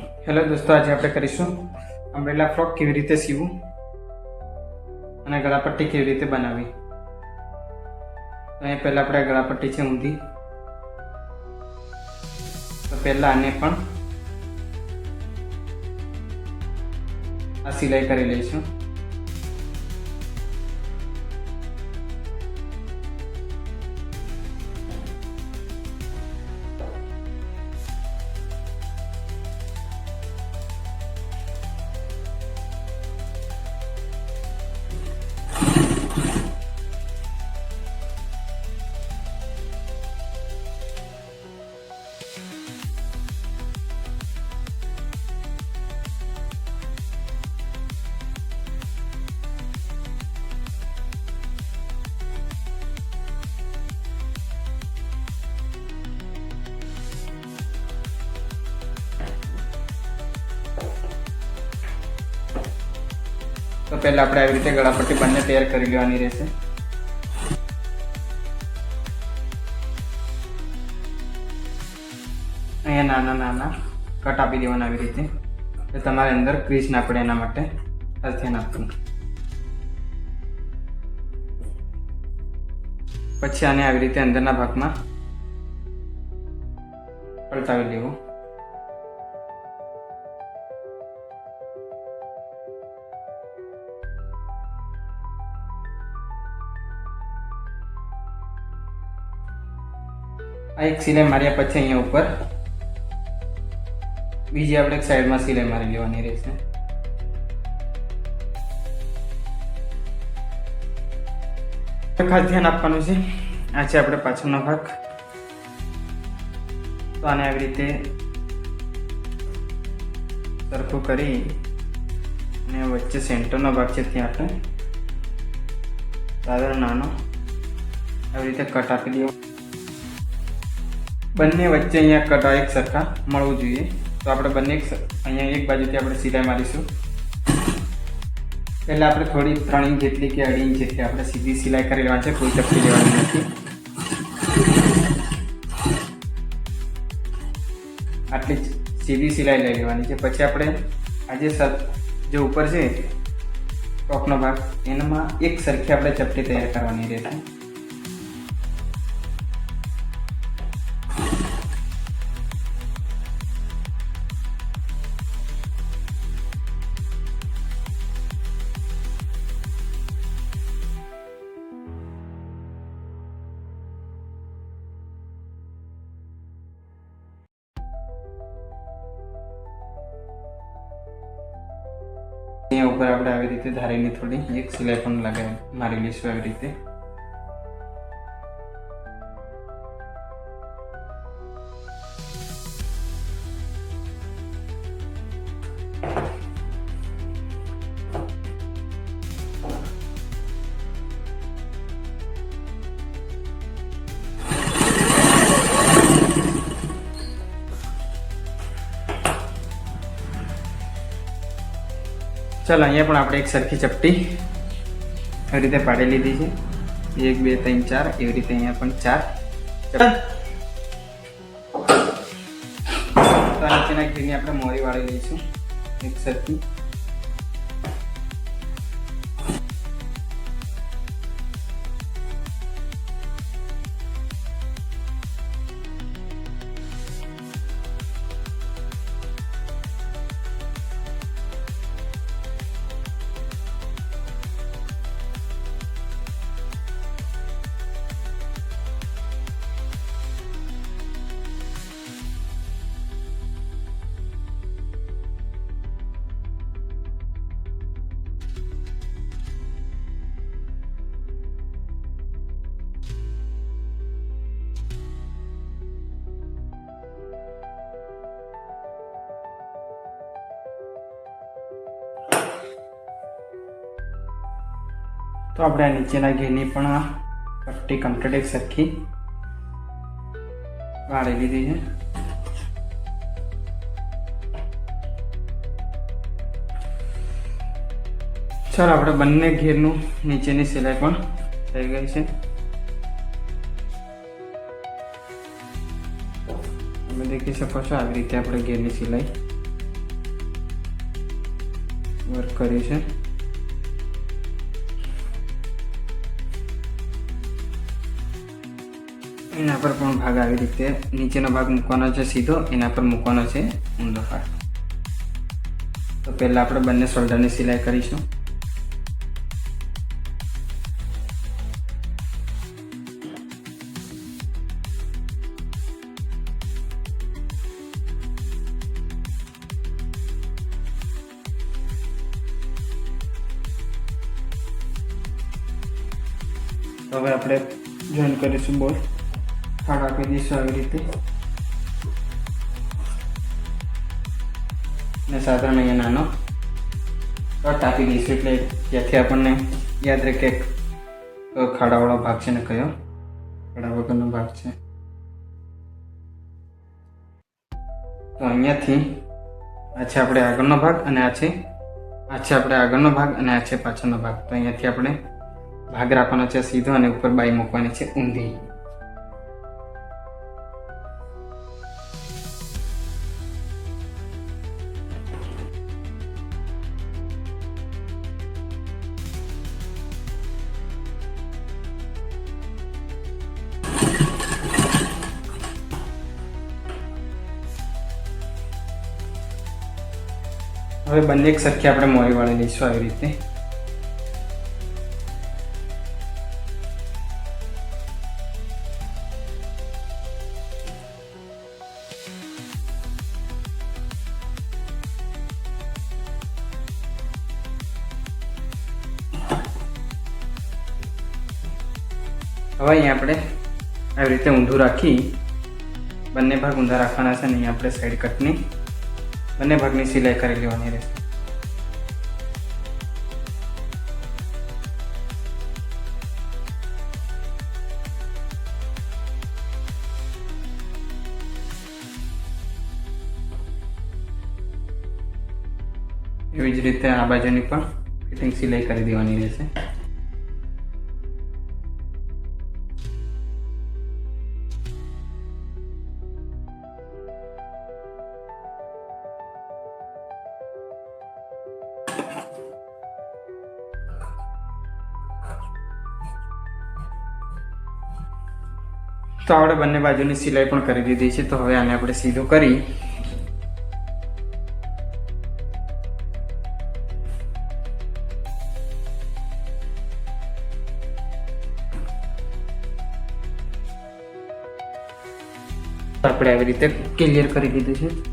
Hello દોસ્તો, આજે આપણે કરીશું અમ્બ્રેલા ફ્રોક કેવી રીતે સીવવું અને ગળાપટ્ટી કેવી રીતે બનાવવી. તો અહીંયા પહેલાં આપણે ગળાપટ્ટી છે ઊંધી, તો પહેલાં આને પણ આ સિલાઈ કરી લઈશું. તો પહેલાં આપણે આવી રીતે ગળાપટ્ટી બંને તૈયાર કરી લેવાની રહેશે. અહીંયા નાના નાના કટ આપી દેવાના આવી રીતે, તો તમારે અંદર ક્રીઝ ના પડે એના માટે ખાસ ધ્યાન આપવું. પછી આને આવી રીતે અંદરના ભાગમાં પલટાવી લેવું. આ એક સિલાઈ માર્યા પછી અહીંયા ઉપર બીજી આપણે એક સાઈડમાં સિલાઈ મારી લેવાની રહેશે. ખાસ ધ્યાન આપવાનું છે. આ છે આપણે પાછળનો ભાગ. તો આને આવી રીતે સરખું કરી અને વચ્ચે સેન્ટરનો ભાગ છે ત્યાં આપણે સાધારણ નાનો આવી રીતે કટ આપી દેવો. બંને વચ્ચે અહીંયા કટ એક સરખા મળવું જોઈએ. તો આપણે બંને અહીંયા એક બાજુથી આપણે સિલાઈ મારીશું. પહેલાં આપણે થોડી 3 ઇંચ જેટલી કે 2.5 ઇંચ જેટલી આપણે સીધી સિલાઈ કરી લેવાની છે, કોઈ ચપટી લેવાની નથી. આટલી જ સીધી સિલાઈ લઈ લેવાની છે. પછી આપણે આજે જે ઉપર છે ટોપનો ભાગ એનામાં એક સરખી આપણે ચપટી તૈયાર કરવાની રહેશે. અહીંયા ઉપર આપણે આવી રીતે ધારેલી થોડી એક સિલાઈ પણ મારી લઈશું આવી રીતે. ચાલો, અહીંયા પણ આપણે એક સરખી ચપટી એવી રીતે પાડી લીધી છે. 1 2 3 4 એવી રીતે અહીંયા પણ 4. તો નીચેના ઘીની આપણે મોરી વાળી લઈશું એક સરખી. તો આપણે નીચેના ઘેરની પણ પટ્ટી કમ્પ્લીટ એક સરખી વાળી લીધી છે. ચાલો, આપણે બંને ઘેરનું નીચેની સિલાઈ પણ થઈ ગઈ છે. તમે દેખી શકો છો આવી રીતે આપણે ઘેરની સિલાઈ વર્ક કર્યું છે. એના પર પણ ભાગ આવી રીતે નીચેનો ભાગ મૂકવાનો છે સીધો, એના પર મૂકવાનો છે ઊંધો ભાગ. તો પહેલાં આપણે બંને શોલ્ડરની સિલાઈ કરીશું. તો હવે આપણે જોઈન કરીશું બોલ. ભાગ આપી દઈશું આવી રીતે ને સાધારણ અહીંયા નાનો કટ આપી દઈશું, એટલે ત્યાંથી આપણને યાદ રહે કે ખાડાવાળો ભાગ છે ને કયો ખાડા વગરનો ભાગ છે. તો અહીંયાથી આ છે આપણે આગળનો ભાગ અને આ છે આપણે આગળનો ભાગ અને આ છે પાછળનો ભાગ. તો અહીંયાથી આપણે ભાગ રાખવાનો છે સીધો અને ઉપર બાઈ મૂકવાની છે ઊંધી. હવે બંને એક સરખી આપણે મોરી વાળી લઈશું આવી રીતે. હવે અહીંયા આપણે આવી રીતે ઊંધું રાખી બંને ભાગ ઊંધા રાખવાના છે અને અહીંયા આપણે સાઈડ કટની બંને ભાગની સિલાઈ કરી લેવાની રહેશે. એવી જ રીતે આ બાજુની પણ ફિટિંગ સિલાઈ કરી દેવાની રહેશે. તો આપણે બંને બાજુની સિલાઈ પણ કરી દીધી છે. તો હવે આને આપણે સીધું કરી આપણે આવી રીતે ક્લિયર કરી દીધું છે.